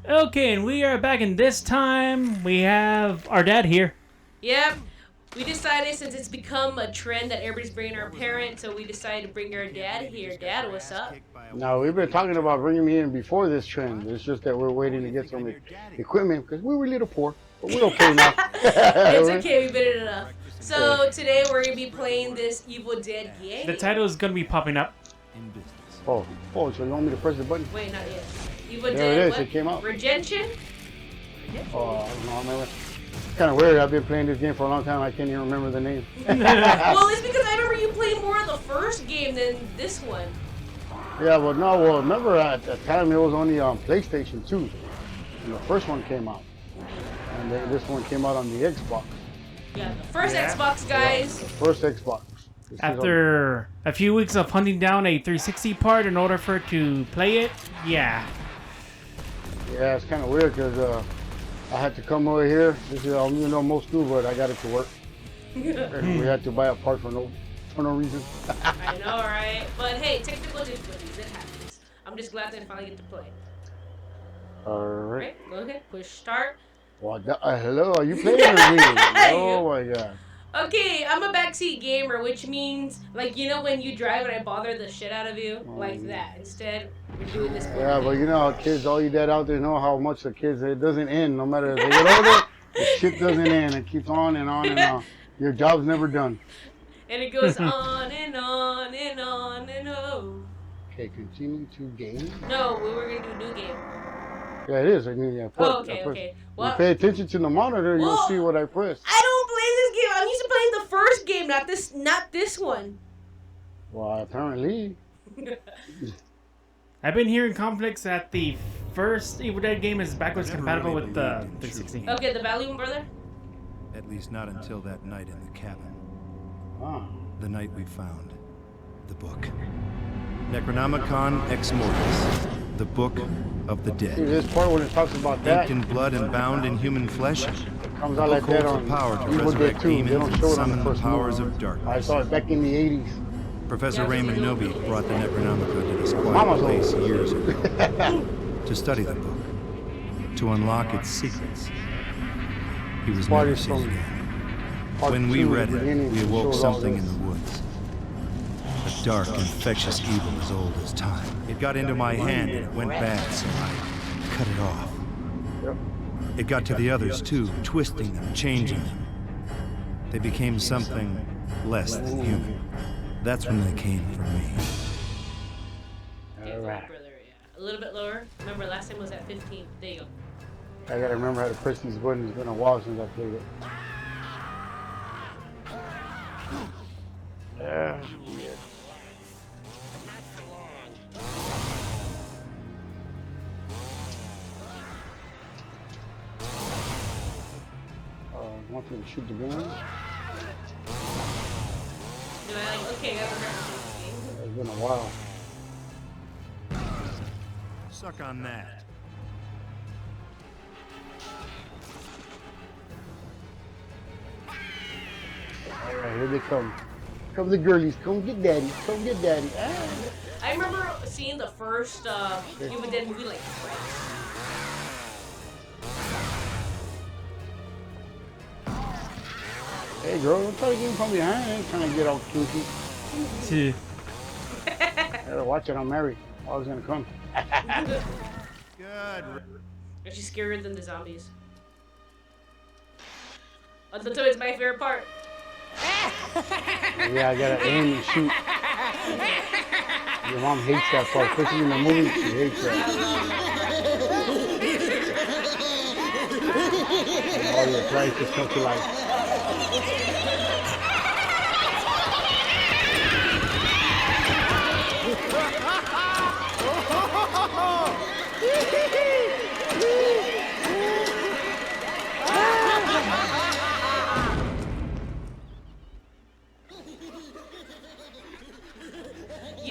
Okay, and we are back, and this time we have our dad here. Yep. We decided since it's become a trend that everybody's bringing our parents, so we decided to bring our dad here. Dad, what's up? No, we've been talking about bringing me in before this trend. It's just that we're waiting to get some equipment because we were a little poor, but we're okay now. It's okay, we've been in enough. So today we're going to be playing this Evil Dead game. The title is going to be popping up. Oh, so you want me to press the button? Wait, not yet. Evil There Dead, it is, what? it came out. Regeneration? Oh, I don't know, I remember. It's kind of weird. I've been playing this game for a long time. I can't even remember the name. Well, it's because I remember you played more of the first game than this one. Yeah, remember at the time it was only on PlayStation 2. And the first one came out. And this one came out on the Xbox. Yeah, the first Xbox, guys. The first Xbox. After a few weeks of hunting down a 360 part in order for it to play it, yeah. Yeah, it's kind of weird because I had to come over here. This is, you know, most do, but I got it to work. And we had to buy a part for no reason. I know, right? But hey, technical difficulties, it happens. I'm just glad that I finally get to play. Alright. Right, go ahead, push start. Well, hello, are you playing or me? Oh my god. Okay, I'm a backseat gamer, which means, like, you know when you drive and I bother the shit out of you? Like that. Instead, we're doing this. Yeah, but you know how kids, all you dad out there know how much the kids, it doesn't end. No matter if they get older, the shit doesn't end. It keeps on and on and on. Your job's never done. And it goes on and on and on and on. Okay, continue to game. No, we were going to do a new game. Yeah, it is. I mean, yeah. Okay. Well, you pay attention to the monitor, you'll see what I pressed. I don't play this game. I'm used to playing the first game, not this one. Well, apparently. I've been hearing conflicts that the first Evil Dead game is backwards compatible with the 360. Okay, the volume, brother? At least not until that night in the cabin. Ah. The night we found the book. Necronomicon Ex Mortis, the Book of the See, Dead. this part when it talks about that, Inked in blood and bound in human flesh, it comes the out book like that holds on the power to Evil Dead resurrect 2. They demons don't and show it on the summon the first powers movie. of darkness. I saw it back in the 80s. Professor Yeah, Raymond it's Noby illegal. brought the Necronomicon to this quiet Mama's place old. years ago to study the book, to unlock its secrets. He was Part never is seen from again. part When we 2, read the it, beginning, we it awoke shows all something this. in the woods. A dark, infectious evil as old as time. It got into my hand and it went bad, so I cut it off. Yep. It got to the others too, twisting them, changing them. They became something less than human. That's when they came for me. Okay, Alright. brother, yeah. A little bit lower. Remember, last time was at 15. There you go. I gotta remember how to press these buttons. It's been a while since I played it. Yeah. Want me to shoot the gun? No, I'm like, okay, I got the reference. It's been a while. Suck on that. Alright, here they come. Come the girlies. Come get daddy. Come get daddy. Ah. I remember seeing the first Evil Dead movie like twice. Hey girl, don't try to get from behind. I ain't trying to get all kinky. Two. Gotta watch it, I'm married. I was gonna come. Good. Actually scarier than the zombies. Until it's my favorite part. Yeah, I gotta aim and shoot. Your mom hates that part, especially in the movie. She hates that. And all your flies just come to life.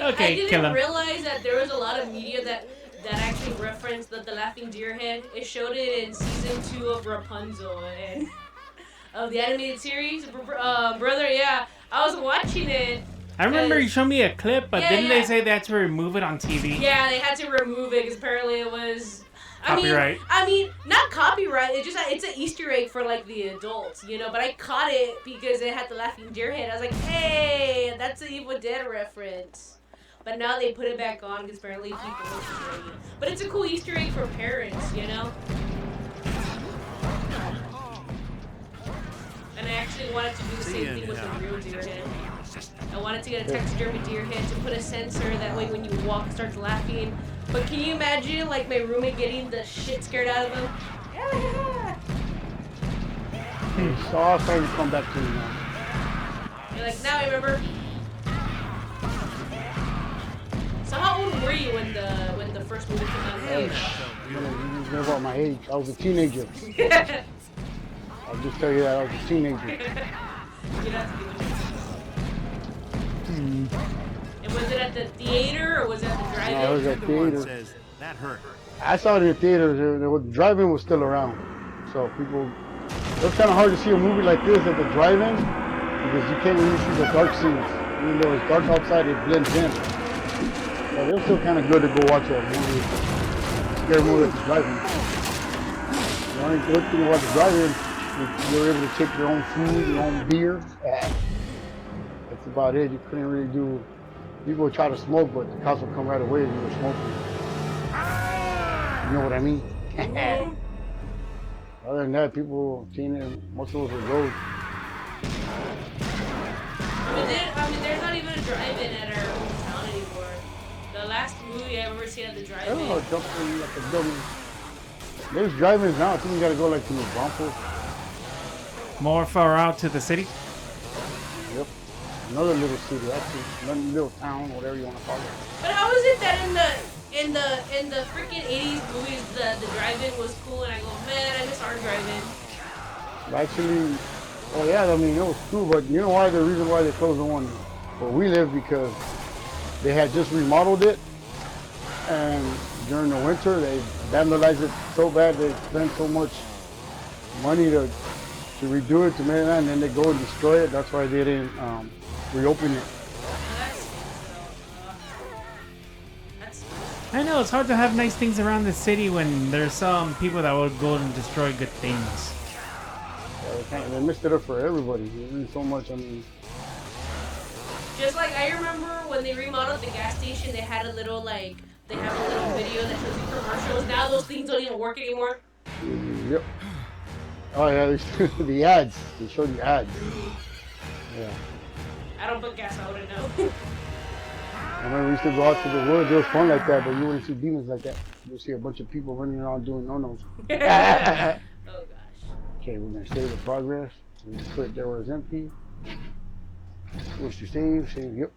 Okay, I kill didn't him. realize that there was a lot of media that actually referenced the laughing deer head. It showed it in season 2 of Rapunzel and of the animated series. Brother, yeah, I was watching it. I remember you showed me a clip, but Yeah, didn't they yeah. say they had to remove it on TV? Yeah, they had to remove it because apparently it was, Copyright. I mean, not copyright. It's just it's an Easter egg for like the adults, you know. But I caught it because it had the laughing deer head. I was like, hey, that's an Evil Dead reference. But now they put it back on because apparently people will enjoy it. But it's a cool Easter egg for parents, you know. And I actually wanted to do the same thing with the real deer head. I wanted to get a taxidermy deer head to put a sensor that way when you walk, it starts laughing. But can you imagine like my roommate getting the shit scared out of him? So I'll start to come back to you now. You're like, now I remember. So how old were you when the first movie came out? Hey, you know about my age. I was a teenager. I'll just tell you that I was a teenager. You don't have to give it. And was it at the theater or was it at the drive-in? No, it was at theater. Says, that hurt. I saw it in the theaters. The drive-in was still around, so people. It was kind of hard to see a movie like this at the drive-in because you can't really see the dark scenes. Even though it's dark outside, it blends in. But it was still kind of good to go watch a movie, scary movie at the drive-in. The only good thing about the drive-in, you're able to take your own food, your own beer. That's about it. You couldn't really do. You go try to smoke, but the cops will come right away if you were smoking. You know what I mean? Other than that, people, most of us would go. I mean, there's not even a drive-in at our hometown anymore. The last movie I ever seen at the drive-in. Oh, jumping like a dummy. There's drive-ins now. I think you gotta go like to New Braunfels. More far out to the city. Yep. Another little city, actually. Another little town, whatever you want to call it. But how is it that in the freaking 80s movies the drive-in was cool and I go, man, I miss our drive-in. Actually, well, yeah, I mean, it was cool, but you know why? The reason why they closed the one where we live, because they had just remodeled it, and during the winter, they vandalized it so bad, they spent so much money to redo it, to make it, and then they go and destroy it. That's why they didn't reopen it. I know it's hard to have nice things around the city when there's some people that will go and destroy good things. Yeah, they messed it up for everybody. There's so much. I mean, just like I remember when they remodeled the gas station, they had a little they have a little video that shows you commercials. Now those things don't even work anymore. Yep. Oh yeah, the ads. They show the ads. Yeah. I don't put gas, I wouldn't know. I remember we used to go out to the woods. It was fun like that, but you wouldn't see demons like that. You'll see a bunch of people running around doing no-nos. Oh gosh. Okay, we're gonna save the progress. We just put it there where it's empty. Push to save, yep.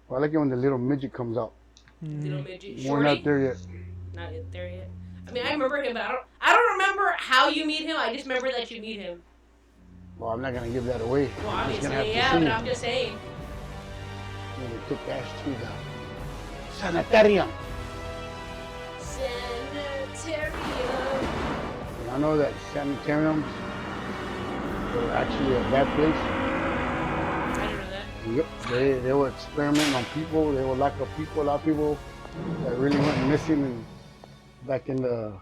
Well, I like it when the little midget comes out. Little midget. We're Shorty? not there yet. Not there yet. I mean, I remember him, but I don't remember how you meet him. I just remember that you meet him. Well, I'm not gonna give that away. Well, I'm just gonna obviously, have to yeah, see but it. I'm just saying. And we took Ash to the sanitarium. Sanitarium. And I know that sanitariums were actually a bad place. I didn't know that. Yep, they were experimenting on people. They would lock up people, a lot of people that really went missing back in the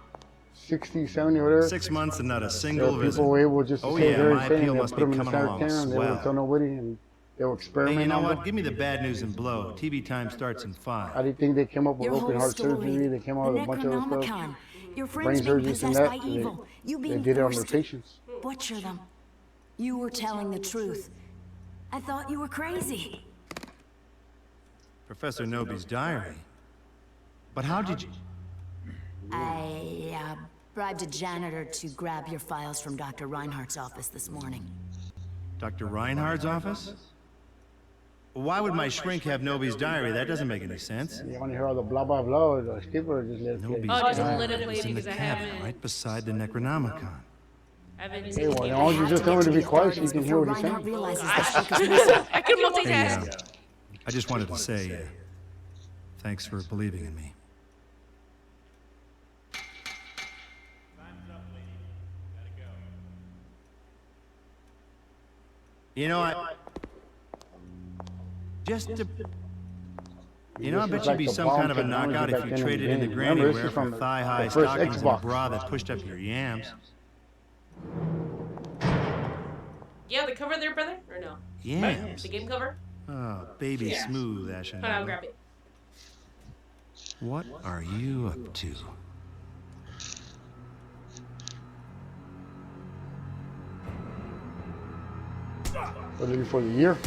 60s, 70s, whatever. 6 months and not a So single visit. people were able just to Oh say yeah, they're my saying appeal they must put be them in the coming along sanitarium. They wouldn't tell swell. nobody, and they were Hey, experimenting you know on what? them. Give me the bad news and blow. TV time starts in 5. How do you think they came up with Your open whole heart story, surgery? They came out with a bunch of other stuff. Necronomicon. Your Brain friends being surgeries and possessed that. by evil. You They being did it on their forced to patients. butcher them. You were telling the truth. I thought you were crazy. Professor Noby's diary. But how did you... I bribed a janitor to grab your files from Dr. Reinhardt's office this morning. Dr. Reinhardt's office? Why would my shrink have Noby's diary? That doesn't make any sense. You want to hear all the blah, blah, blah, or the skip, or just let it play? Noby's Oh, just diary let it play was in the because I cabin haven't- right beside the Necronomicon. I haven't Hey, seen well, it. now you just tell me to be quiet so you can hear what he's Reinhardt saying. realizes that Shrink is missing. I can Hey, multitask. I just wanted to say, thanks for believing in me. You know, just to You know, I This bet is you'd like be the some bomb kind of a technology knockout back if you then in the traded in the game. granny Remember, this wear is for from the thigh-high first stockings and a Xbox. bra that pushed up your yams. Yeah, the cover there, brother? Or no? Yams? The game cover? Oh, baby smooth, Ashen. Hold on, I'll grab it. What are you up to? We're looking for the year.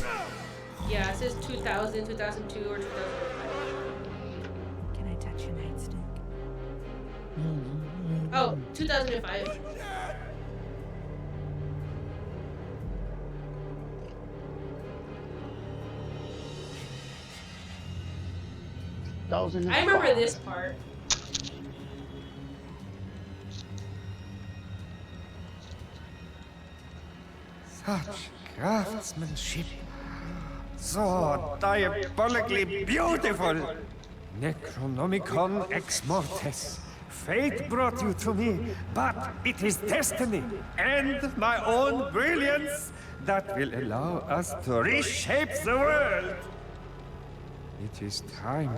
Yeah, it says 2000, 2002, or 2005. Can I touch your nightstick? Oh, 2005. I remember this part. Such craftsmanship. So diabolically beautiful. Necronomicon ex mortis. Fate brought you to me, but it is destiny and my own brilliance that will allow us to reshape the world. It is time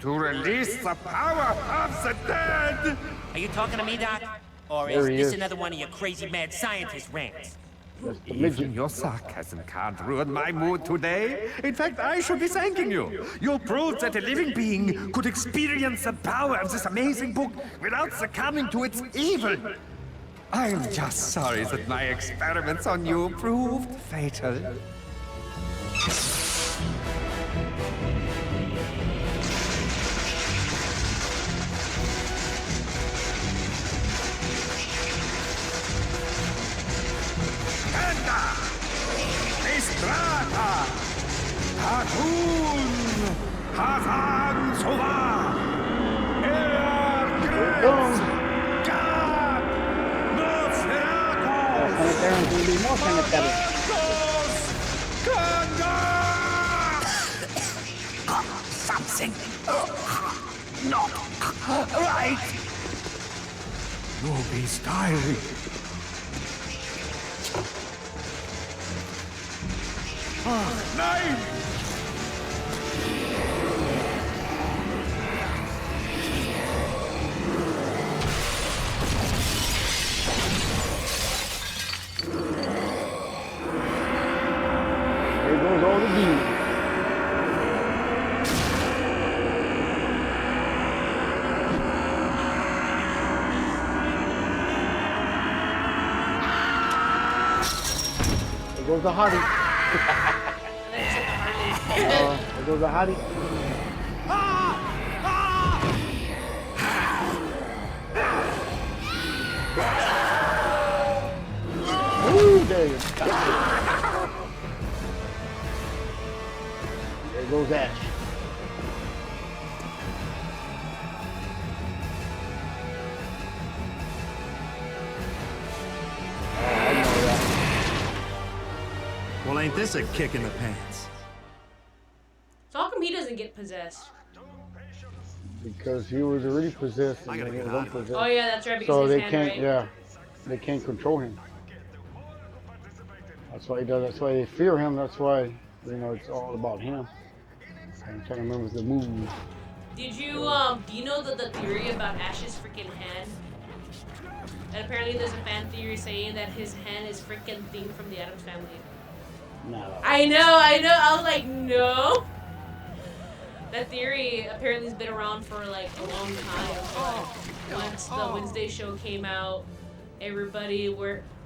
to release the power of the dead! Are you talking to me, Doc? Or There is he this is. another one of your crazy mad scientist rants? That's the Even midget. your sarcasm can't ruin my mood today. In fact, I should be thanking you. You proved that a living being could experience the power of this amazing book without succumbing to its evil. I'm just sorry that my experiments on you proved fatal. Anda! Mistrata! Hatun! Hazan Sova! Boom. God! Nosferatu! Sanitarium can be more sanitary. Something not right. Ruby's diary. Nein! There goes all the demons. There goes the hottie. There goes the hottie. Ooh, there you go. There goes Ash. I know that. Well, ain't this a kick in the pants? So how come he doesn't get possessed? Because he was already possessed I and gotta then he get was out of here. unpossessed. Oh yeah, that's right. Because So his they hand, can't, right? yeah, they can't control him. That's why he does. That's why they fear him. That's why, you know, it's all about him. I'm trying to remember the movie. Did you do you know the theory about Ash's freaking hand? And apparently there's a fan theory saying that his hand is freaking thing from the Addams Family. No. I know. I was like, no. That theory apparently has been around for like a long time. But once the Wednesday show came out, everybody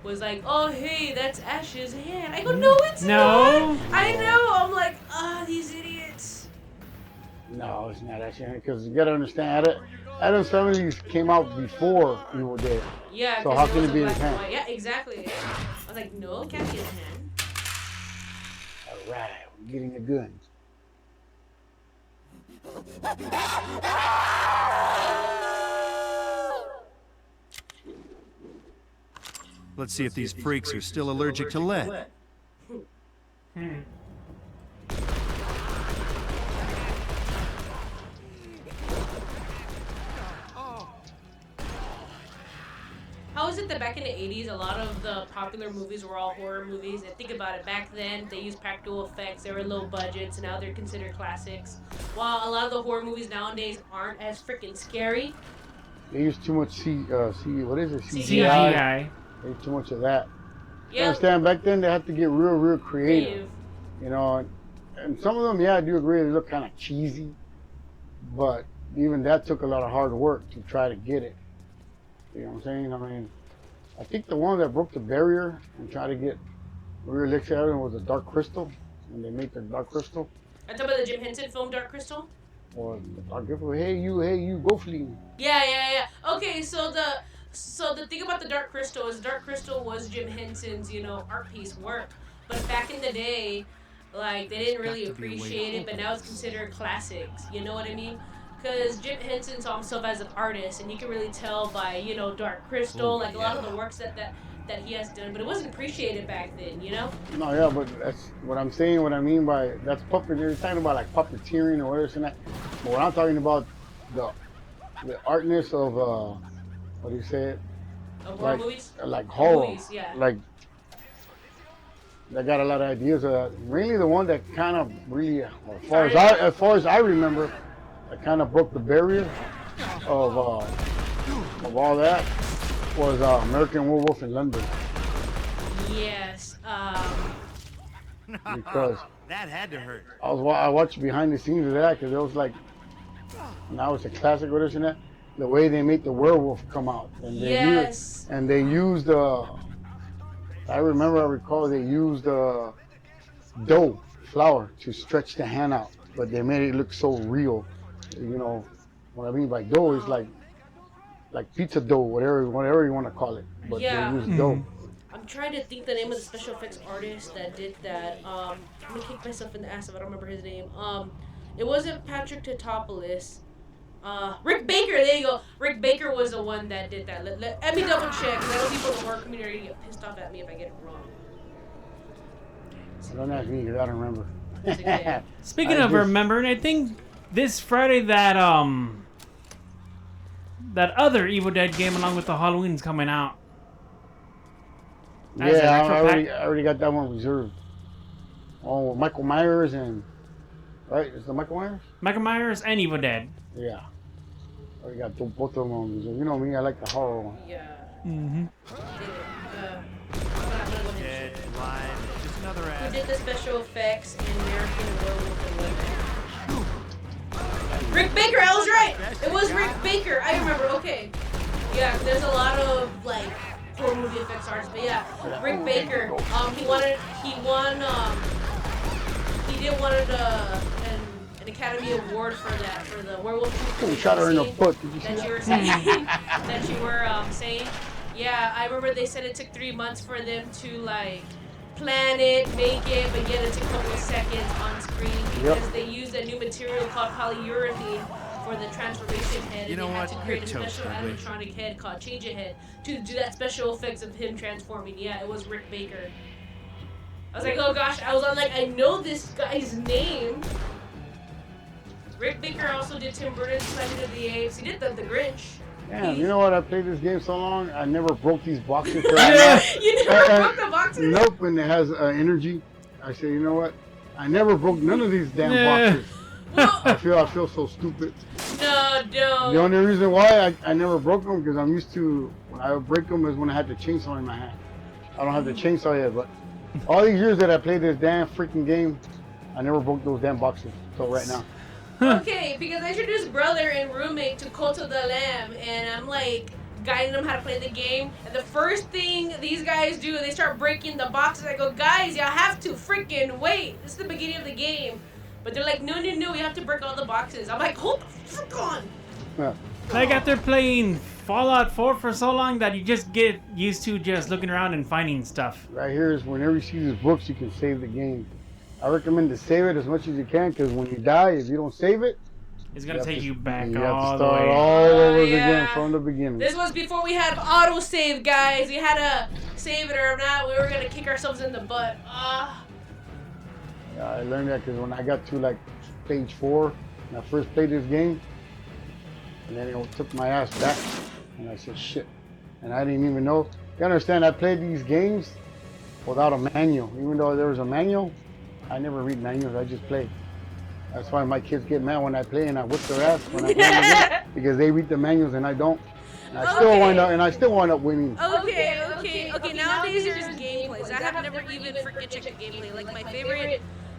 was like, oh hey, that's Ash's hand. I go, no, it's No. not. I know. I'm like, these idiots. No, it's not actually because you gotta understand, Addams Family came out before Evil Dead. Yeah. So 'cause how it can was it be a in his black and hand? white. Yeah, exactly. I was like, no, it can't be his hand. All right, we're getting the guns. Let's see if these freaks are still allergic to lead. How is it that back in the 80s, a lot of the popular movies were all horror movies. And think about it, back then they used practical effects, they were low budgets, and now they're considered classics. While a lot of the horror movies nowadays aren't as freaking scary. They use too much what is it? CGI. They use too much of that. You Yeah. understand? Back then they had to get real creative. You know, and some of them, yeah, I do agree, they look kind of cheesy. But even that took a lot of hard work to try to get it. You know what I'm saying? I mean, I think the one that broke the barrier and tried to get realistic was the Dark Crystal. When they made the Dark Crystal. I talk about the Jim Henson film Dark Crystal. Or the Dark Crystal, hey you, go flee. Yeah. Okay, so the thing about the Dark Crystal is Dark Crystal was Jim Henson's, art piece work. But back in the day, like, they didn't really appreciate it, but now it's considered classics. You know what I mean? Because Jim Henson saw himself as an artist, and you can really tell by, Dark Crystal, like a lot of the works that he has done, but it wasn't appreciated back then, No, yeah, but that's what I'm saying. What I mean by that's puppet. You're talking about like puppeteering or whatever, and that. But what I'm talking about the artness of what do you say it? Of horror movies. Like horror. Movies, yeah. Like they got a lot of ideas. Really, the one that kind of really, as far as I remember, that kind of broke the barrier of all that was American Werewolf in London. Yes. Because that had to hurt. I watched behind the scenes of that because it was like, now it's a classic or this and that. The way they make the werewolf come out, and they used I recall they used dough flour to stretch the hand out, but they made it look so real. You know what I mean by dough is like pizza dough, whatever you want to call it, but they use dough. I'm trying to think the name of the special effects artist that did that. I'm gonna kick myself in the ass if I don't remember his name. It wasn't Patrick Tatopoulos. Rick Baker, there you go. Rick Baker was the one that did that. Let me double check, because I know people in the horror community get pissed off at me if I get it wrong. Don't ask me because I don't remember. Speaking of remembering, I think this Friday that other Evil Dead game along with the Halloween's coming out. I already got that one reserved. Oh, Michael Myers right? Is it Michael Myers? Michael Myers and Evil Dead. Yeah. I already got both of them on reserved. You know me, I like the horror one. Yeah. Mm-hmm. Dead, alive, just another Who ad. did the special effects in American Werewolf in London? Rick Baker, I was right! It was Rick Baker, I remember, okay. Yeah, there's a lot of, like, horror movie effects artists, but yeah, Rick Baker, he did one of an Academy Award for the werewolf movie. He shot her in the foot. Did you see that you were saying. Yeah, I remember they said it took 3 months for them to like plan it, make it, but yet it took a couple of seconds on screen because they used a new material called polyurethane for the transformation head, and they had to create a special animatronic head called Change It Head to do that special effects of him transforming. Yeah, it was Rick Baker. I was like, oh gosh, I know this guy's name. Rick Baker also did Tim Burton's Planet of the Apes. He did the Grinch. Damn, you know what? I played this game so long, I never broke these boxes. You never broke the boxes? Nope, and it has energy. I said, you know what? I never broke none of these damn boxes. I feel so stupid. No, don't. The only reason why I never broke them because I'm used to when I would break them is when I had the chainsaw in my hand. I don't have the chainsaw yet, but all these years that I played this damn freaking game, I never broke those damn boxes. So right now. Okay, because I introduced brother and roommate to Cult of the Lamb, and I'm like guiding them how to play the game. And the first thing these guys do, they start breaking the boxes. I go, guys, y'all have to freaking wait. This is the beginning of the game. But they're like, no, we have to break all the boxes. I'm like, hold the fuck on. Yeah. Like after playing Fallout 4 for so long that you just get used to just looking around and finding stuff. Right here is whenever you see these books, you can save the game. I recommend to save it as much as you can because when you die, if you don't save it, it's gonna take you back you have to all the start way. all over again from the beginning. This was before we had auto-save, guys. We had to save it or not, we were gonna kick ourselves in the butt. Yeah, I learned that because when I got to like page 4, when I first played this game, and then it took my ass back, and I said shit, and I didn't even know You understand? I played these games without a manual. Even though there was a manual, I never read manuals. I just play. That's why my kids get mad when I play and I whip their ass when I play the game, because they read the manuals and I don't. And I still wind up winning. Okay. Nowadays there's gameplays. I have never even freaking checked the gameplay. Like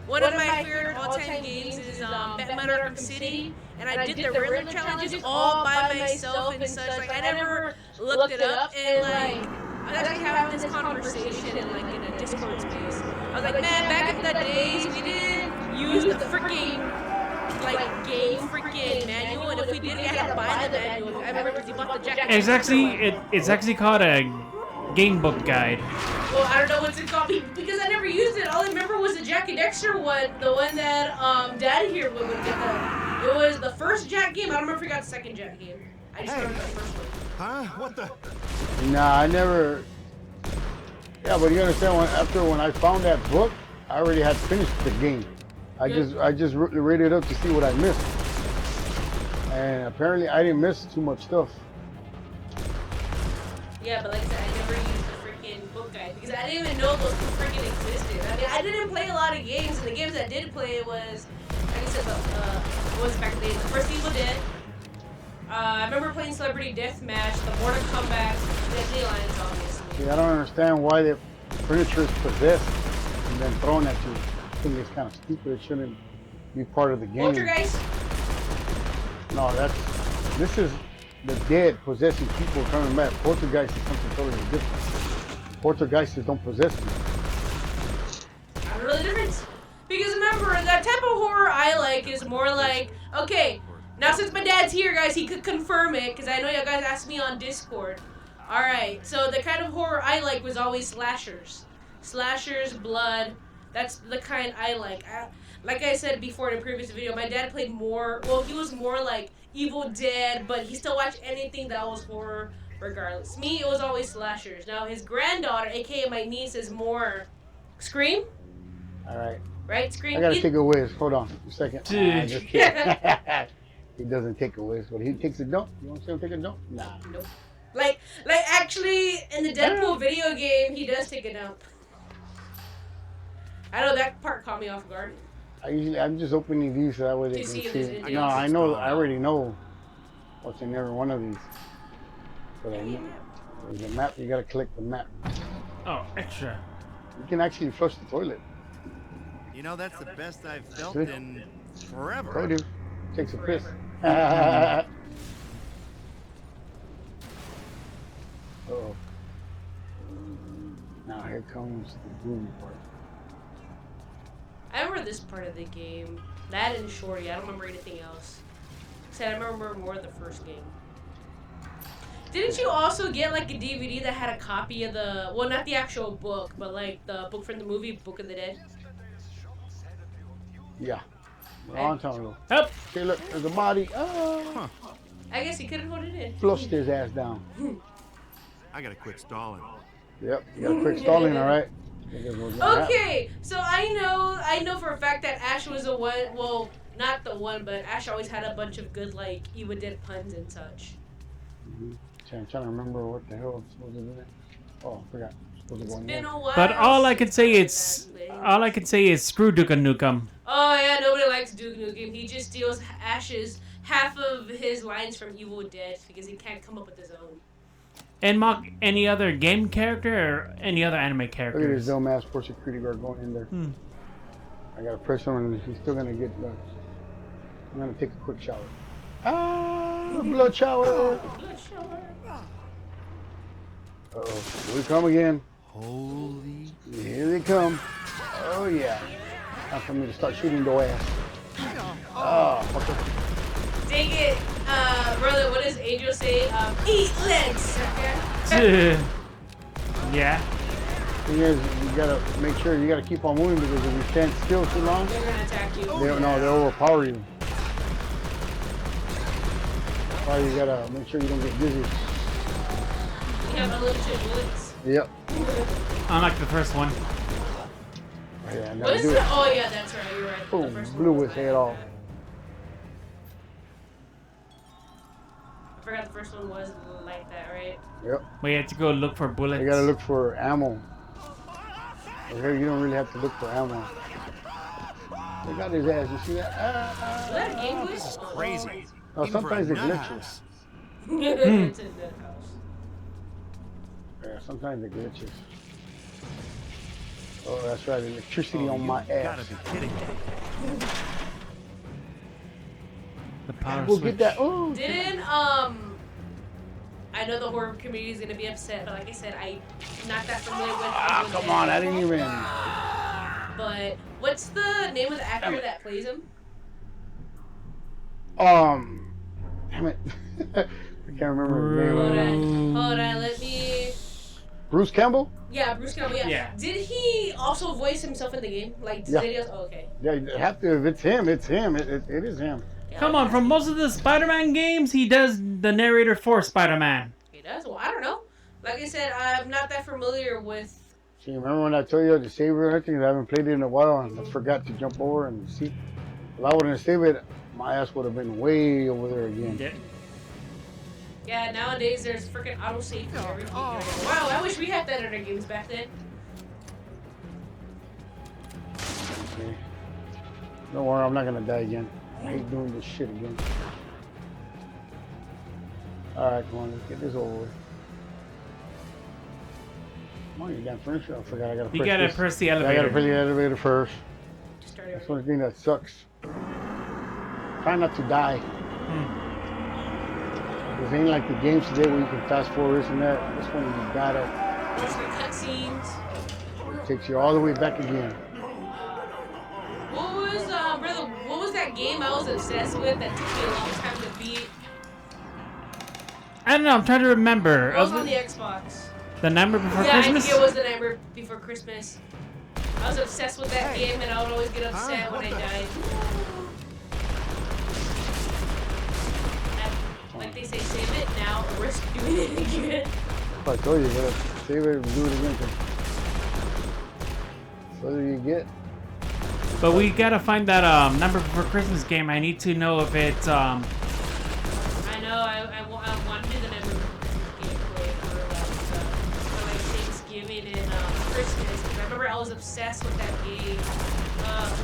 one of my favorite all-time games is Batman Arkham City, and I did the Riddler challenges all by myself and such. Like I never looked it up, and like I was actually having this conversation in a Discord space. I was like, man, back in the days we didn't use the freaking game freaking manual, and if we did, we had to buy the manual. I remember because you bought the jacket. It's actually called a game book guide. Well, I don't know what's it called because I never used it. All I remember was the Jack and Dexter one, the one that Dad here would get the. It was the first Jack game. I don't remember if we got the second Jack game. I just remember the first one. Huh? What the? Nah, I never. Yeah, but you understand? When I found that book, I already had finished the game. I just read it up to see what I missed, and apparently I didn't miss too much stuff. Yeah, but like I said, I never used the freaking book guide because I didn't even know those freaking existed. I mean, I didn't play a lot of games, and the games I did play was, like I said, what was it back in the days? The first Evil Dead. I remember playing Celebrity Deathmatch, the Mortal Kombat, Deadly Alliance, obviously. See, I don't understand why the furniture is possessed and then thrown at you. I think it's kind of stupid. It shouldn't be part of the game. Poltergeist. No, this is the dead possessing people coming back. Poltergeist is something totally different. Poltergeists don't possess you. I don't know the difference. Because remember, that type of horror I like is more like, okay, now since my dad's here, guys, he could confirm it, because I know you guys asked me on Discord. Alright, so the kind of horror I like was always slashers. Slashers, blood, that's the kind I like. Like I said before in a previous video, my dad played more, well, he was more like Evil Dead, but he still watched anything that was horror regardless. Me, it was always slashers. Now, his granddaughter, aka my niece, is more Scream. Alright. Right, Scream? I gotta take a whiz. Hold on a second. Dude. Just kidding. He doesn't take a whiz, but he takes a dump. You want to see him take a dump? Nah. Nope. Like actually, in the Deadpool video game, he does take a dump. I know that part caught me off guard. I'm just opening these so that way they can see it. No, I already know what's in every one of these. But there's a map, you gotta collect the map. Oh, extra. You can actually flush the toilet. You know, that's the best I've felt in forever. Told you. Takes a piss. Uh-oh. Now here comes the boom part. I remember this part of the game. That and Shorty. I don't remember anything else. Said I remember more of the first game. Didn't you also get like a DVD that had a copy of the, well, not the actual book, but like the book from the movie Book of the Dead? Yeah. A long time ago. Up. Okay, look, there's a body. Oh. I guess he couldn't hold it in. Flushed his ass down. I gotta quit stalling. Yep, you gotta quit stalling, all right? Okay, so I know for a fact that Ash was the one, well, not the one, but Ash always had a bunch of good, like, Evil Dead puns and such. I'm trying to remember what the hell I'm supposed to do there. Oh, I forgot. It's been a while. But all I can say is screw Duke Nukem. Oh yeah, nobody likes Duke Nukem. He just steals Ash's half of his lines from Evil Dead because he can't come up with his own. And mock any other game character or any other anime Look at this characters. dumbass poor security guard going in there. I gotta press him and he's still gonna get done. I'm gonna take a quick shower. Ah, blood shower. Blood shower. Uh-oh, here we come again. Holy. Here they come. Oh yeah. Time for me to start shooting the ass. Oh, fucker. Dang it, brother, what does Angel say? Eat legs, sucker. Yeah. Thing is, you gotta make sure you gotta keep on moving because if you stand still too long, They're gonna attack you. they overpower you. That's why you gotta make sure you don't get dizzy. You have unlimited bullets. Yep. Unlike the first one. Oh, yeah, I What gotta is do it? it. Oh yeah, that's right, you're right. The Boom, first blew one. his head off. forgot the first one was like that, right? Yep. We had to go look for bullets. You gotta look for ammo. Here, you don't really have to look for ammo. They got his ass. You see that? Was that a game glitch? Crazy. Oh, Even for sometimes a it nut glitches. house. It's in the house. Yeah, sometimes it glitches. Oh, that's right. Electricity on you my gotta ass. be kidding me. The power We'll switch. get that. Oh, Didn't I know the horror community is gonna be upset, but like I said, I'm not that familiar with. ah, come on! I didn't even. But what's the name of the actor that plays him? Damn it. I can't remember his Hold name. on, let me. Bruce Campbell? Yeah, Bruce Campbell. Yeah. Yeah. Did he also voice himself in the game? Like, Yeah. did he also, oh, okay. Yeah, you have to. If it's him, it's him. It is him. Yeah, Come on, from most of the Spider-Man games, he does the narrator for Spider-Man. He does. Well, I don't know. Like I said, I'm not that familiar with. See, remember when I told you to save it and everything? I haven't played it in a while and I forgot to jump over and see. If I wouldn't have saved it, my ass would have been way over there again. Yeah. Yeah, nowadays there's freaking autosave for everything. Wow, I wish we had that in our games back then. Okay. Don't worry, I'm not gonna die again. I hate doing this shit again. Alright, come on, let's get this over with. Come on, you damn furniture. I forgot I gotta press You gotta this. press the Yeah, I elevator. gotta press the elevator first. Just start That's it. the only thing that sucks. Try not to die. This ain't like the games today where you can fast forward this and that. This one you gotta. Just the cutscenes. It takes you all the way back again. What was, brother? What was that game I was obsessed with that took me a long time to beat? I don't know, I'm trying to remember. It was on the Xbox. The Nightmare Before Yeah, Christmas? I think it was the Nightmare Before Christmas. I was obsessed with that game, and I would always get upset when I died. Like they say, save it now or risk doing it again. If I told you, you gotta save it and do it again. So you get. But we gotta find that Nightmare Before Christmas game. I need to know if it's I know, I want to do the Nightmare Before Christmas gameplay for like Thanksgiving and Christmas. 'Cause I remember I was obsessed with that game.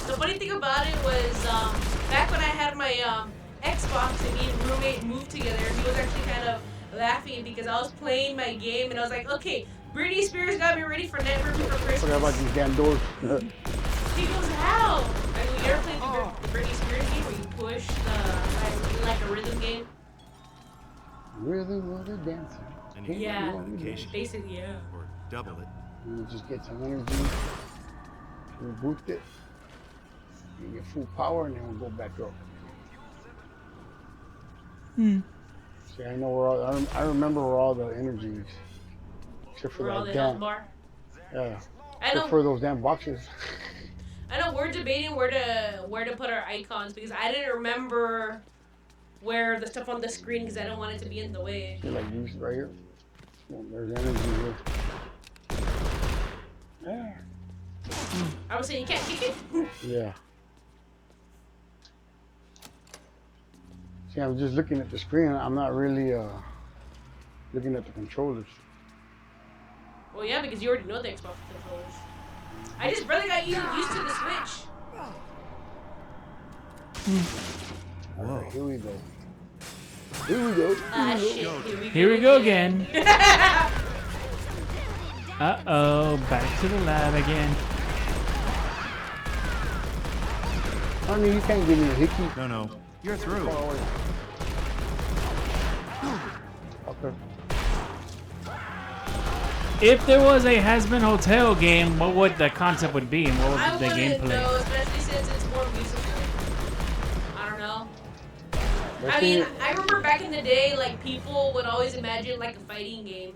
The funny thing about it was back when I had my Xbox and me and roommate moved together, he was actually kind of laughing because I was playing my game and I was like, okay, Britney Spears got me ready for Nightmare Before Christmas. Forgot about these damn doors. He goes, how? I mean, you ever played the Britney Spears game where you push the, like a rhythm game? Rhythm of the dancer. And you Yeah. get medication. Basically, yeah. Or double it. And you just get some energy. You boost it. You get full power and then we'll go back up. See, I know where all, I remember where all the energy is. Except for For all that the health damn. bar. Yeah. I Except know. for those damn boxes. I know we're debating where to put our icons because I didn't remember where the stuff on the screen because I don't want it to be in the way. See, like these right here. Well, there's energy here. Yeah. I was saying you can't kick it. Yeah. See, I'm just looking at the screen. I'm not really looking at the controllers. Well, yeah, because you already know the Xbox controllers. I just barely got used to the Switch. Whoa. Here we go. Here we go. Ah, shit. Here we go again. Uh-oh, back to the lab again. Honey, you can't give me a hickey. No, you're through. Far away. Okay. If there was a Has-Been Hotel game, what would the concept would be and what I would the wouldn't gameplay? know, especially since it's more musical. I don't know. Let's I see. mean, I remember back in the day, like, people would always imagine, like, a fighting game.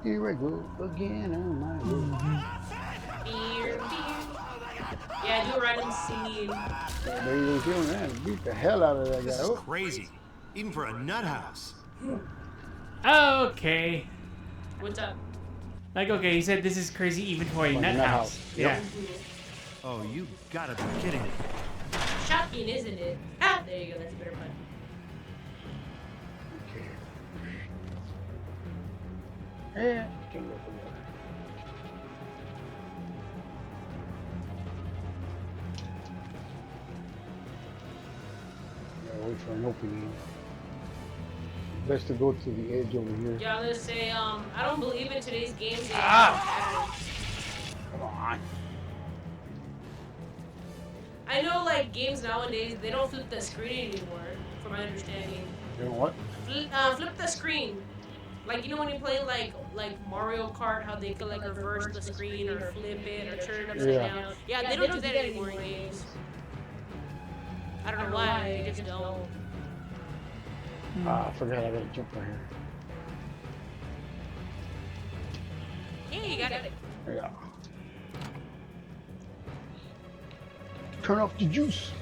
Here I go again on my road. Beer. Yeah, do a random singing. There you go, feeling that. Beat the hell out of that This guy. is Oh, crazy. Even for a nut house. Okay. What's up? Like, okay, he said this is crazy even for a Like nut nut house. house. Yeah. Oh, you gotta be kidding me. Shocking, isn't it? Ah, there you go. That's a better pun. Yeah, can't go for that. Gotta wait for an opening. Best to go to the edge over here. Yeah, I'm gonna say, I don't believe in today's games. They Come on. I know, like, games nowadays, they don't flip the screen anymore, from my understanding. You know what? Flip the screen. Like, you know when you play, like Mario Kart, how they could, like, reverse the screen or flip it or turn it upside down. Yeah, they don't do that anymore in games. I don't know why, they just don't. I forgot I gotta jump right here. Yeah, you got it. Yeah. Turn off the juice.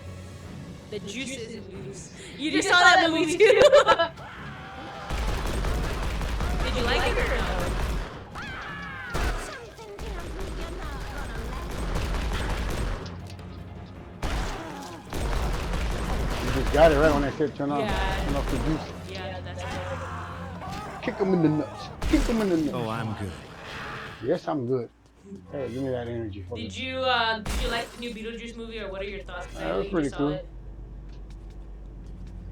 The juice isn't loose. You just saw that movie too. Did you like it or no? You just got it right when I said turn off. Yeah. Turn off the juice. Yeah, that's right. Kick him in the nuts. Kick him in the nuts. Oh, I'm good. Yes, I'm good. Hey, give me that energy. Hold Did on. you like the new Beetlejuice movie, or what are your thoughts? 'Cause I That know was you pretty just saw cool. it.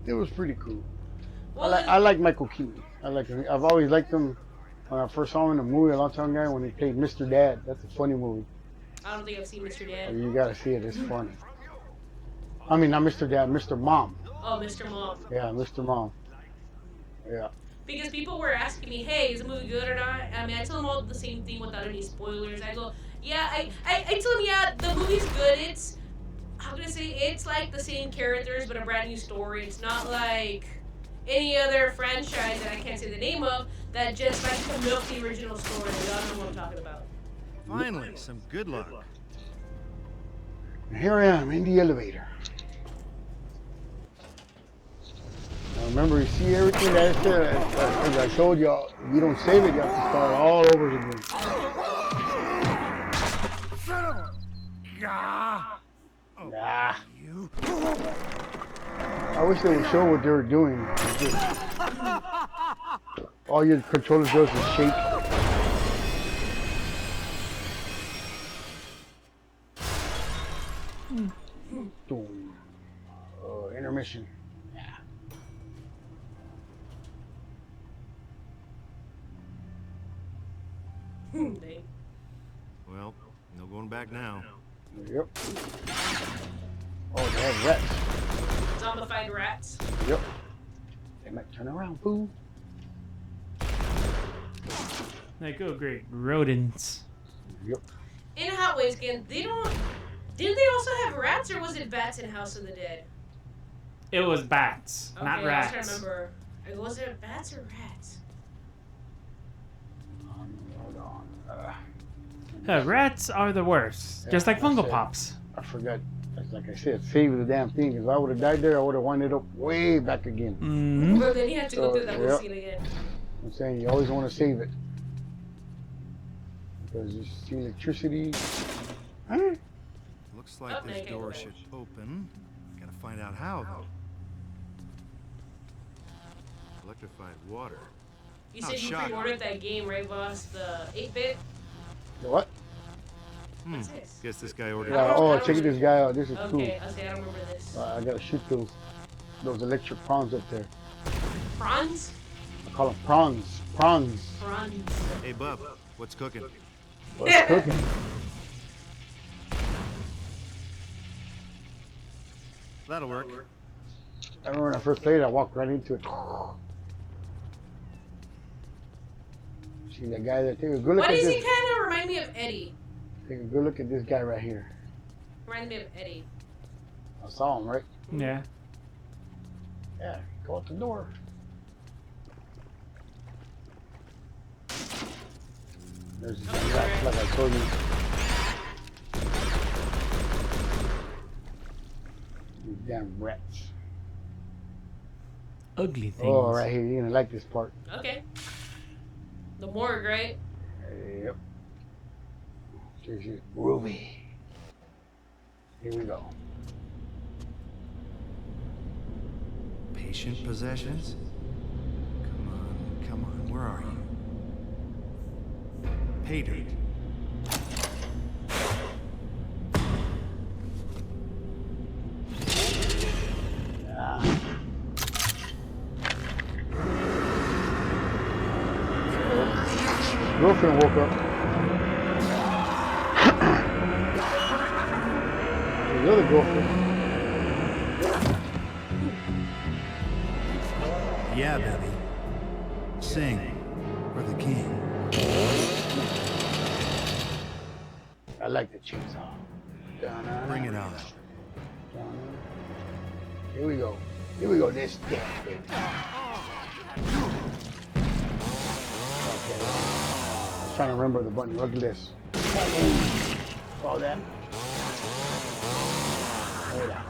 It was pretty cool. Well, I like Michael Keaton. I've always liked him. When I first saw him in a movie a long time ago, when he played Mr. Dad. That's a funny movie. I don't think I've seen Mr. Dad. You gotta see it. It's funny. I mean, not Mr. Dad, Mr. Mom. Oh, Mr. Mom. Yeah, Mr. Mom. Yeah. Because people were asking me, hey, is the movie good or not? I mean, I tell them all the same thing without any spoilers. I go, yeah, I tell them, yeah, the movie's good. It's, how can I say, it's like the same characters, but a brand new story. It's not like any other franchise that I can't say the name of that just like to milk the original story. Y'all know what I'm talking about. Finally, some good luck. And here I am in the elevator. Now remember, you see everything that's there. As I showed y'all, if you don't save it, you have to start all over again. Nah. I wish they would show what they were doing. All your controller does is shake. Boom. Intermission. They- Well, no going back now. Yep. Oh, they have rats. Zombified rats. Yep. They might turn around, boo. Like, oh great, rodents. Yep. In Hot Wings again, didn't they also have rats, or was it bats in House of the Dead? It was bats, Okay, not I was rats. trying to remember. Was it bats or rats? Hold on. Rats are the worst, just like that's Funko it. Pops. I forgot. That's like I said, save the damn thing. If I would have died there, I would have wound it up way back again. Mm-hmm. But then you have to go through that whole Yep. scene again. I'm saying you always want to save it. Because you see electricity. Huh? Looks like Oh, this okay, door okay. should open. Gotta find out how, though. Electrified water. You Oh, said you shocking. pre-ordered that game, right, boss? The 8-bit? The what? What's this? Guess this guy ordered. Yeah, oh, check this guy out. This is Okay, I say I don't remember this. cool. I gotta shoot those electric prawns up there. Prawns? I call them prawns. Prawns. Prawns. Hey, bub, what's cooking? What's cooking? That'll work. I remember when I first played it, I walked right into it. See that guy there? Take a good look Why at does this. he kind of remind me of Eddie? Take a good look at this guy right here. Reminds me of Eddie. I saw him, right? Yeah. Yeah, go out the door. There's these rats, like I told you. These damn rats. Ugly things. Oh, right here. You're gonna like this part. Okay. The morgue, right? Yep. Here's your Ruby. Here we go. Patient possessions? Come on, where are you? pay dirt. Girlfriend woke up. The other girlfriend. Yeah, baby. Sing for the king. I like the chainsaw. Bring it on. Here we go. Here we go. This death, baby. Okay. I was trying to remember the button. Look at this. All that. Hold on.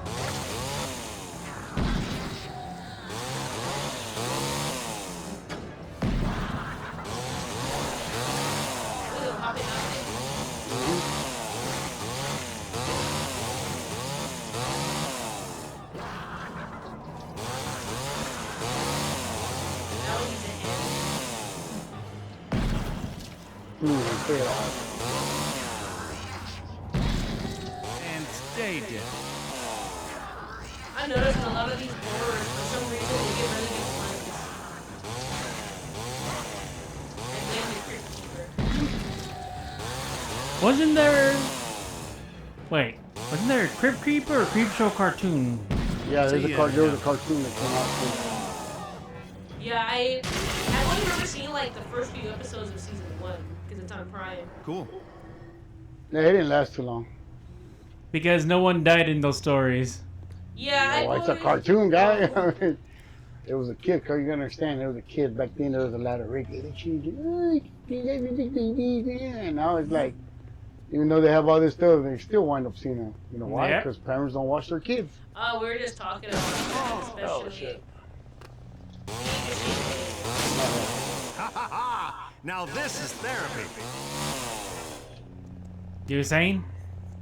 And stay dead. I noticed in a lot of these horrors, for some reason, they get really good puns. Wasn't there... Wait. Wasn't there a Crypt Creeper or Creep Show cartoon? Yeah, So there was a cartoon that came out too. Yeah, I only remember seeing like the first few episodes of season 1 because it's on Prime. Cool. Yeah, it didn't last too long. Because no one died in those stories. Yeah, Oh, it's a cartoon, guy. It was a kid. You gotta understand, there was a kid back then. There was a lot of regulation. And now it's like, even though they have all this stuff, they still wind up seeing them. You know why? Yeah. Because parents don't watch their kids. Oh, we were just talking about that, especially. shit. Ha ha ha! Now this is therapy. You were saying?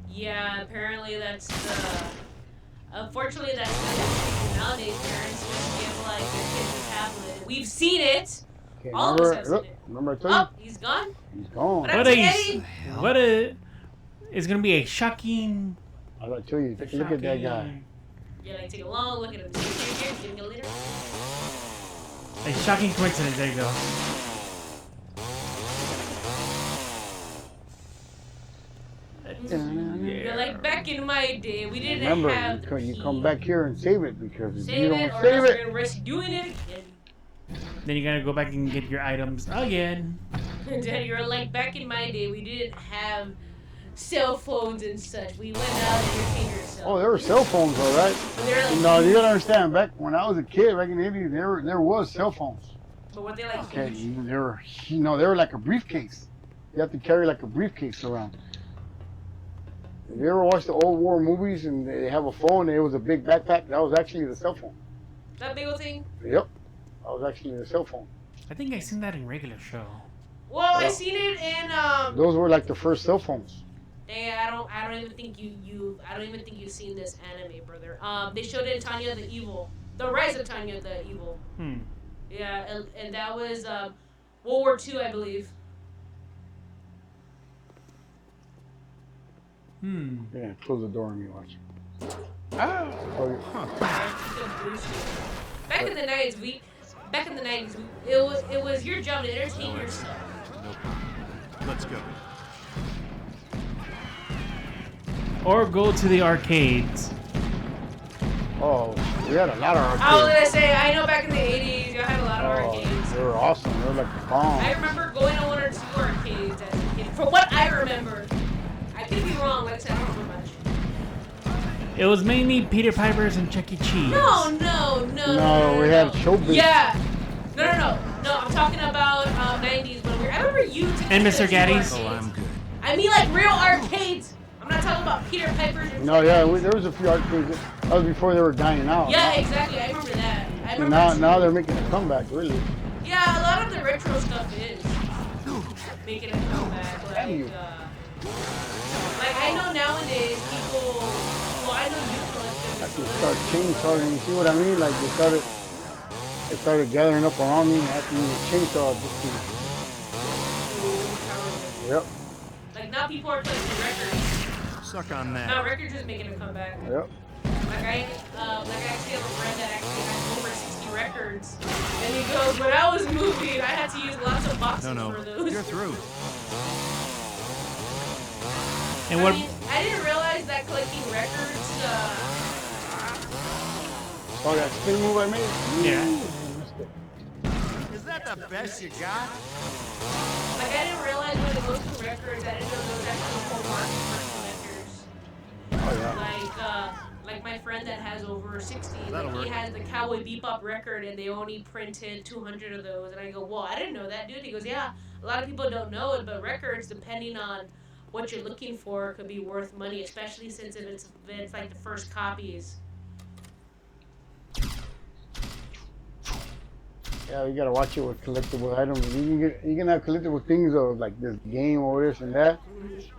Yeah, apparently that's the. Unfortunately, that's the nowadays parents just give like their kids a tablet. We've seen it. Okay, All of us have seen it. remember I told Oh, he's gone. you? He's gone. What I up, What Eddie? what a... It's gonna be a shocking... gotta tell you, take a look at that guy. Yeah, like take a long look at him. Here, getting a litter. A shocking coincidence. There you go. You're like back in my day, we didn't Remember, have. you come back here and save it, because if you Save don't it, or save else we're it, gonna risk doing it again. Then you gotta go back and get your items again. And then you're like, back in my day, we didn't have cell phones and such. We went out and entertained ourselves. oh, there were cell phones, all right. But they're like, No, you gotta understand. Back when I was a kid, back in the 80s, there was cell phones. but were they like Okay, huge? they were like a briefcase. You have to carry like a briefcase around. If you ever watched the old war movies and they have a phone, it was a big backpack. That was actually the cell phone. That big old thing? Yep, that was actually the cell phone. I think I seen that in regular show. Well, I Yeah. seen it in Those were like the first cell phones. Hey, I don't even think I don't even think you've seen this anime, brother. They showed it in Tanya the Evil, the Rise of Tanya the Evil. Yeah, and that was World War II, I believe. Yeah, close the door on me, watch. Back in the 90s, it was your job to entertain yourself. Nope. Let's go. Or go to the arcades. Oh, we had a lot of arcades. I was gonna say, I know back in the 80s, you had a lot of arcades. They were awesome. They were like the bomb. I remember going to 1 or 2 arcades as a kid. From what I remember, I could be wrong. Like I said, I don't remember much. It was mainly Peter Piper's and Chuck E. Cheese. No, we had showbiz. Yeah. No. I'm talking about 90s when I remember you And Mr. Gaddy's. Oh, I'm good. I mean, like real arcades. I'm not talking about Peter Piper's. And No, yeah, there was a few arcades. That was before they were dying out. Yeah, exactly. I remember that. I And remember. now they're making a comeback, really. Yeah, a lot of the retro stuff is making a comeback. Like I know nowadays people. Well, I know you I collect can them. start chainsawing. You see what I mean? Like they started gathering up around me and asking me to chainsaw. Just to, Yep. Like now people are collecting records. Suck on Now that. records is making a comeback. Yep. Like I actually have a friend that actually has over 60 records, and he goes, when I was moving, I had to use lots of boxes No, for those. you're through. And I what? mean, I didn't realize that collecting records. Oh, that spin move I made? Yeah. Missed it. Is that the best you got? Like I didn't realize when it goes to records, I didn't know there was actually a whole market for collectors. Oh, yeah. Like my friend that has over 60, That'll like he work. has the Cowboy Bebop record and they only printed 200 of those. And I go, well, I didn't know that, dude. He goes, yeah, a lot of people don't know it, but records, depending on what you're looking for, could be worth money, especially since if it's like the first copies. Yeah, you gotta watch it with collectible items. You can have collectible things of like this game or this and that.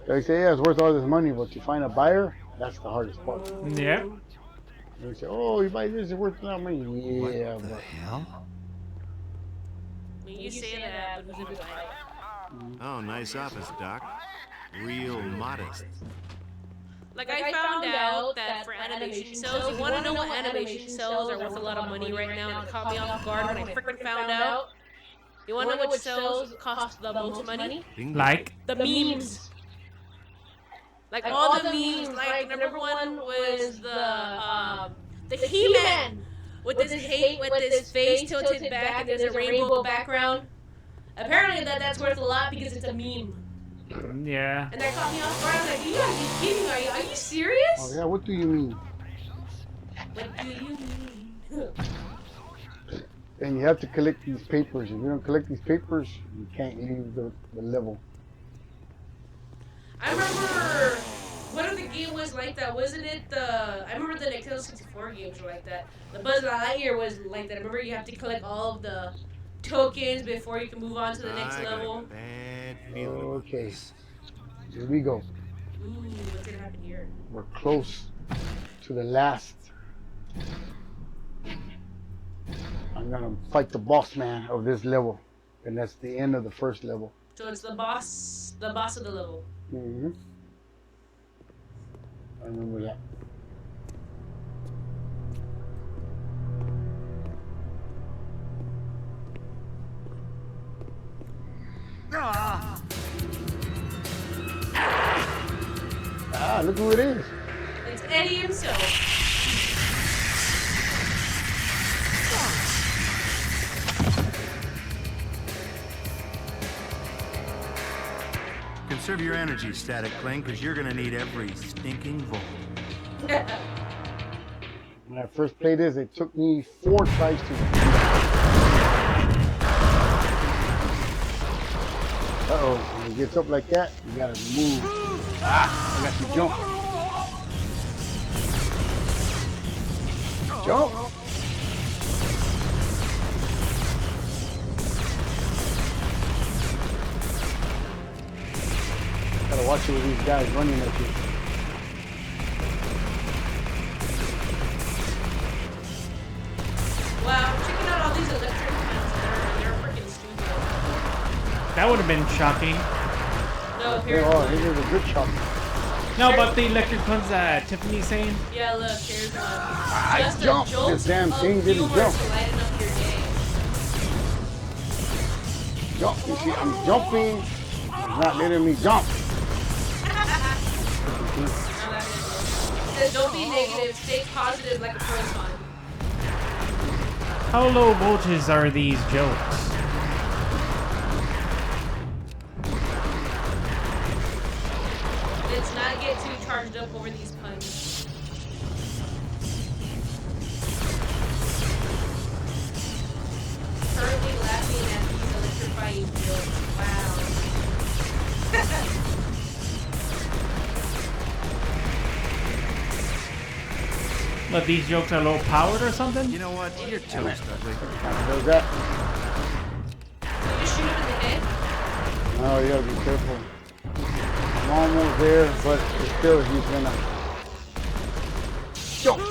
They say, yeah, it's worth all this money, but to find a buyer, that's the hardest part. Yeah. And you say, oh, you buy this, it's worth that money. Yeah, What the but hell? I mean, you say that, but who's gonna buy it? Oh, nice office, Doc. Real modest. Like I found out that for animation cells, you want to know what animation cells are worth a lot of money right now, and it caught me off guard when I freaking found out. You want to know which cells cost the most money? Like. The memes. Like all the memes. Like number one was the He-Man with his face tilted back and there's a rainbow background. Apparently that's worth a lot because it's a meme. Yeah. And that caught me off guard. I was like, you gotta be kidding me. Are you serious? oh yeah, what do you mean? What do you mean? And you have to collect these papers. If you don't collect these papers, you can't leave the level. I remember one of the game was like that, wasn't it? I remember the Nintendo 64 games were like that. The Buzz Lightyear was like that. I remember you have to collect all of the tokens before you can move on to the next I got a level. bad feeling. Okay, here we go. Ooh, what's gonna happen here? We're close to the last. I'm gonna fight the boss man of this level, and that's the end of the first level. So it's the boss of the level. Mm-hmm. I remember that. Ah, look who it is. It's Eddie himself. Conserve your energy, Static Cling, because you're gonna need every stinking volt. When I first played this, it took me 4 tries to. Uh-oh, when it gets up like that, you gotta move. Ah, I got to jump. Jump. Gotta watch it with these guys running at you. Wow, I'm checking out all these electric ones. They're freaking stupid. That would have been shocking. No, Here, here's oh, one. here's a good shot. No, but the electric ones that Tiffany's saying. Yeah, look, here's one. I Just a jumped. jolt This damn of thing didn't humor jump. to lighten up your day. Jump. You see, I'm jumping. It's not letting me jump. It says, don't be negative, stay positive like a proton. How low voltage are these jokes? Let's not get too charged up over these puns. Currently laughing at these electrifying jokes. Wow. But these jokes are low powered or something? You know what? You're toast, ugly. Does that? So you just shoot him in the head? No, you gotta be careful. I'm almost there, but still, he's gonna jump.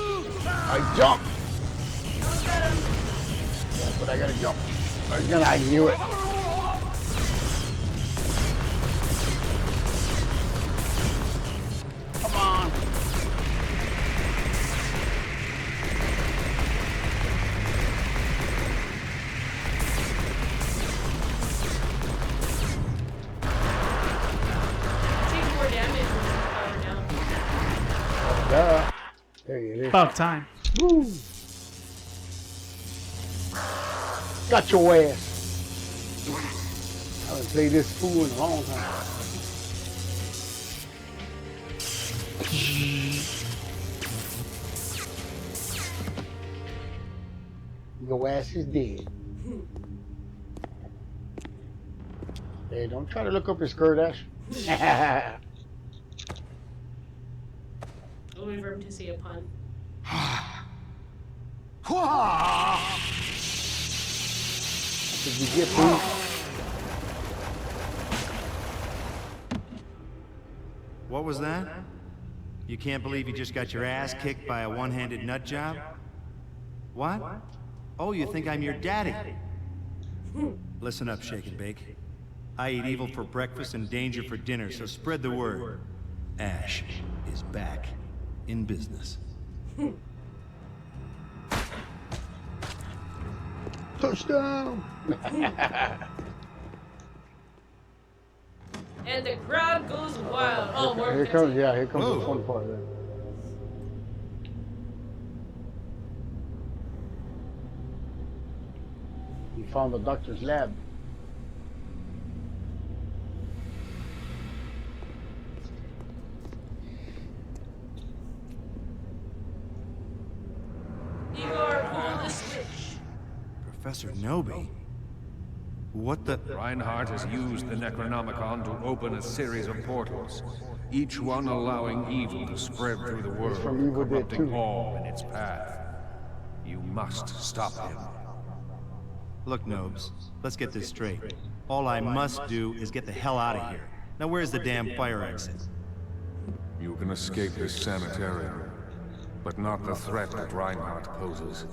I jump. Yeah, but I gotta jump. I knew it. Duh. There you go. About time. Woo. Got your ass. I haven't played this fool in a long time. Your ass is dead. Hey, don't try to look up his skirt, Ash. I'll wait for him to say a pun. Did you get food? What was that? You can't believe you just got your ass kicked by a one-handed nut job? What? Oh, you think I'm your daddy? Listen up, Shake and Bake. I eat evil for breakfast and danger for dinner, so spread the word. Ash is back in business. Touchdown! And the crowd goes wild. Oh, more Here comes, cutscene. yeah, here comes Whoa. the fun part. There. He found the doctor's lab. Igor, pull the switch. Professor Nobi? What the... Reinhardt has used the Necronomicon to open a series of portals, each one allowing evil to spread through the world, from Evil Dead corrupting 2. all in its path. You must stop him. Look, Nobes, let's get this straight. All I must do is get the hell out of here. Now where's the damn fire exit? You can escape this sanitarium, but not the threat that Reinhardt poses.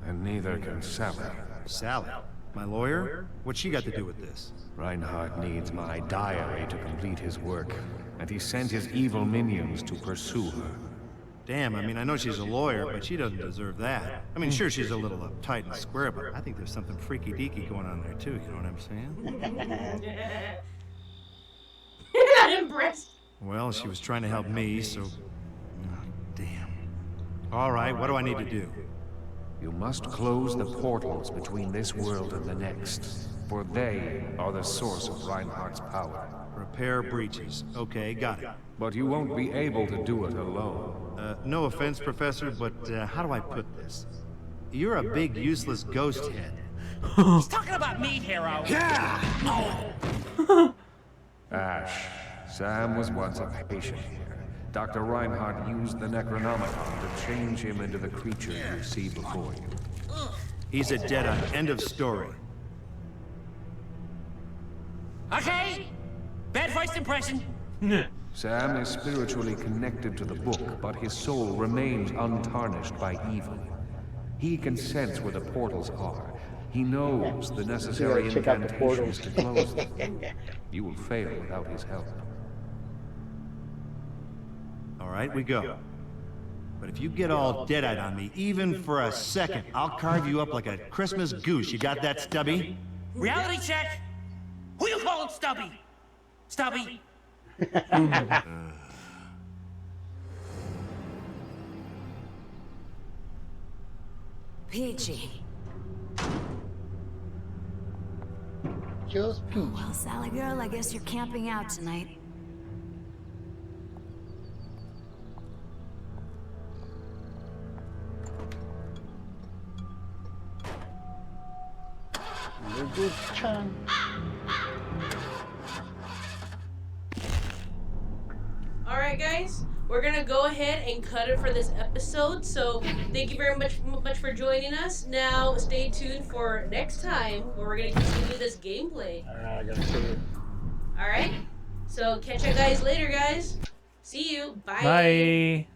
And neither can Sally. Sally? My lawyer? What's she got to do with this? Reinhardt needs my diary to complete his work, and he sent his evil minions to pursue her. Damn, I mean, I know she's a lawyer, but she doesn't deserve that. I mean, sure, she's a little uptight and square, but I think there's something freaky-deaky going on there, too, you know what I'm saying? Not impressed. Well, she was trying to help me, so... Oh, damn. All right, what do I need to do? You must close the portals between this world and the next, for they are the source of Reinhardt's power. Repair breaches. Okay, got it. But you won't be able to do it alone. No offense, Professor, but how do I put this? You're a big, useless ghost head. He's talking about me, hero. Ash, Sam was once a patient here. Dr. Reinhardt used the Necronomicon to change him into the creature you see before you. He's a dead-eye. End of story. Okay. Bad first impression. Sam is spiritually connected to the book, but his soul remains untarnished by evil. He can sense where the portals are. He knows the necessary Check out the incantations portals. to close them. You will fail without his help. All right, we go. But if you get all dead-eyed on me, even for a second, I'll carve you up like a Christmas goose. You got that, Stubby? Reality check. Who you calling Stubby? Stubby. Peachy. Just peach. Well, Sally girl, I guess you're camping out tonight. Very good, Chan. Alright guys, we're gonna go ahead and cut it for this episode. So thank you very much for joining us. Now stay tuned for next time where we're gonna continue this gameplay. I gotta see it. Alright? So catch you guys later guys. See you. Bye. Bye.